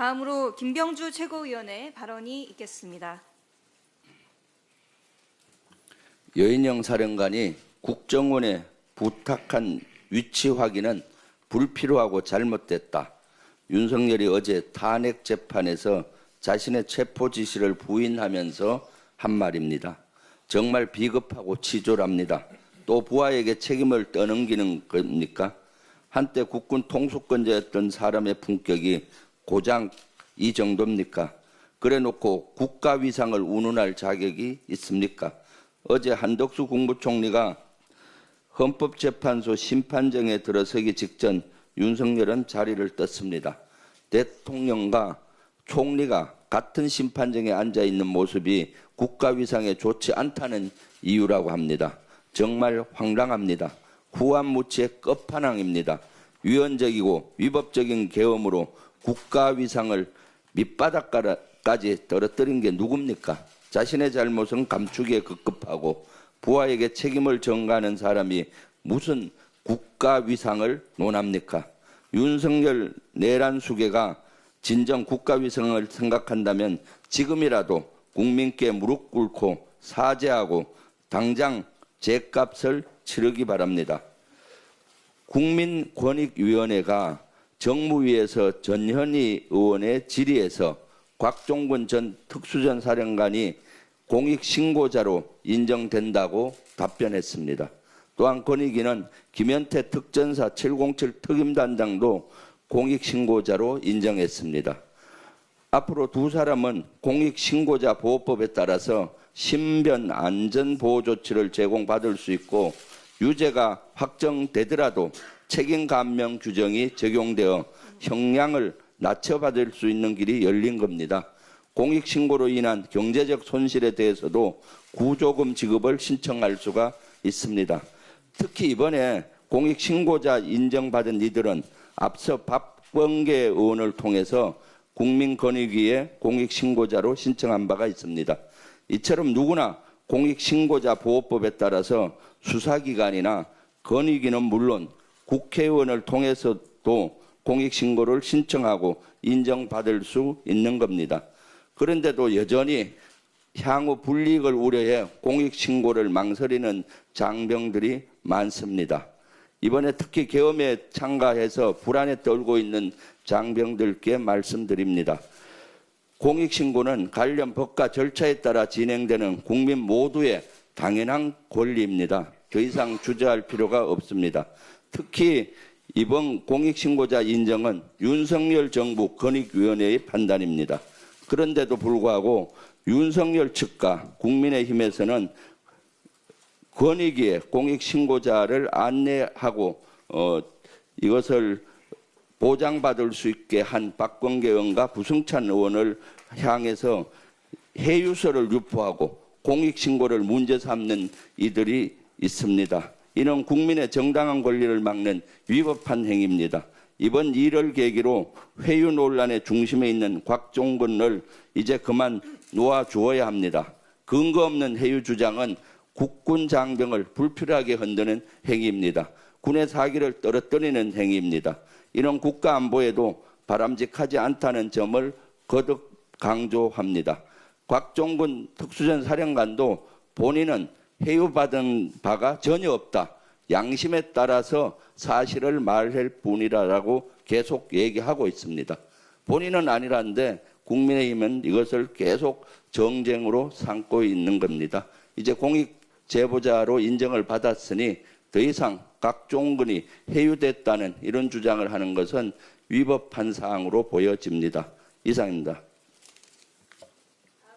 다음으로 김병주 최고위원의 발언이 있겠습니다. 여인영 사령관이 국정원에 부탁한 위치 확인은 불필요하고 잘못됐다. 윤석열이 어제 탄핵 재판에서 자신의 체포 지시를 부인하면서 한 말입니다. 정말 비겁하고 치졸합니다. 또 부하에게 책임을 떠넘기는 겁니까? 한때 국군 통수권자였던 사람의 품격이 고작 이 정도입니까? 그래놓고 국가 위상을 운운할 자격이 있습니까? 어제 한덕수 국무총리가 헌법재판소 심판정에 들어서기 직전 윤석열은 자리를 떴습니다. 대통령과 총리가 같은 심판정에 앉아 있는 모습이 국가 위상에 좋지 않다는 이유라고 합니다. 정말 황당합니다. 후한무치의 끝판왕입니다. 위헌적이고 위법적인 계엄으로 국가 위상을 밑바닥까지 떨어뜨린 게 누굽니까? 자신의 잘못은 감추기에 급급하고 부하에게 책임을 전가하는 사람이 무슨 국가 위상을 논합니까? 윤석열 내란 수괴가 진정 국가 위상을 생각한다면 지금이라도 국민께 무릎 꿇고 사죄하고 당장 죗값을 치르기 바랍니다. 국민권익위원회가 정무위에서 전현희 의원의 질의에서 곽종근 전 특수전 사령관이 공익신고자로 인정된다고 답변했습니다. 또한 권익위는 김현태 특전사 707 특임단장도 공익신고자로 인정했습니다. 앞으로 두 사람은 공익신고자 보호법에 따라서 신변 안전보호 조치를 제공받을 수 있고 유죄가 확정되더라도 책임감면 규정이 적용되어 형량을 낮춰받을 수 있는 길이 열린 겁니다. 공익신고로 인한 경제적 손실에 대해서도 구조금 지급을 신청할 수가 있습니다. 특히 이번에 공익신고자 인정받은 이들은 앞서 박범계 의원을 통해서 국민권익위에 공익신고자로 신청한 바가 있습니다. 이처럼 누구나 공익신고자 보호법에 따라서 수사기관이나 권익위는 물론 국회의원을 통해서도 공익신고를 신청하고 인정받을 수 있는 겁니다. 그런데도 여전히 향후 불이익을 우려해 공익신고를 망설이는 장병들이 많습니다. 이번에 특히 계엄에 참가해서 불안에 떨고 있는 장병들께 말씀드립니다. 공익신고는 관련 법과 절차에 따라 진행되는 국민 모두의 당연한 권리입니다. 더 이상 주저할 필요가 없습니다. 특히 이번 공익신고자 인정은 윤석열 정부 권익위원회의 판단입니다. 그런데도 불구하고 윤석열 측과 국민의힘에서는 권익위에 공익신고자를 안내하고 이것을 보장받을 수 있게 한 박범계 의원과 부승찬 의원을 향해서 해유서를 유포하고 공익신고를 문제 삼는 이들이 있습니다. 이는 국민의 정당한 권리를 막는 위법한 행위입니다. 이번 일을 계기로 회유 논란의 중심에 있는 곽종근을 이제 그만 놓아주어야 합니다. 근거 없는 회유 주장은 국군 장병을 불필요하게 흔드는 행위입니다. 군의 사기를 떨어뜨리는 행위입니다. 이런 국가 안보에도 바람직하지 않다는 점을 거듭 강조합니다. 곽종근 특수전 사령관도 본인은 해유받은 바가 전혀 없다. 양심에 따라서 사실을 말할 뿐이라고 계속 얘기하고 있습니다. 본인은 아니라는데 국민의힘은 이것을 계속 정쟁으로 삼고 있는 겁니다. 이제 공익 제보자로 인정을 받았으니 더 이상 곽종근이 해유됐다는 이런 주장을 하는 것은 위법한 사항으로 보여집니다. 이상입니다.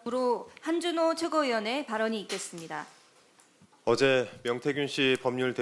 다음으로 한준호 최고위원의 발언이 있겠습니다. 어제 명태균 씨 법률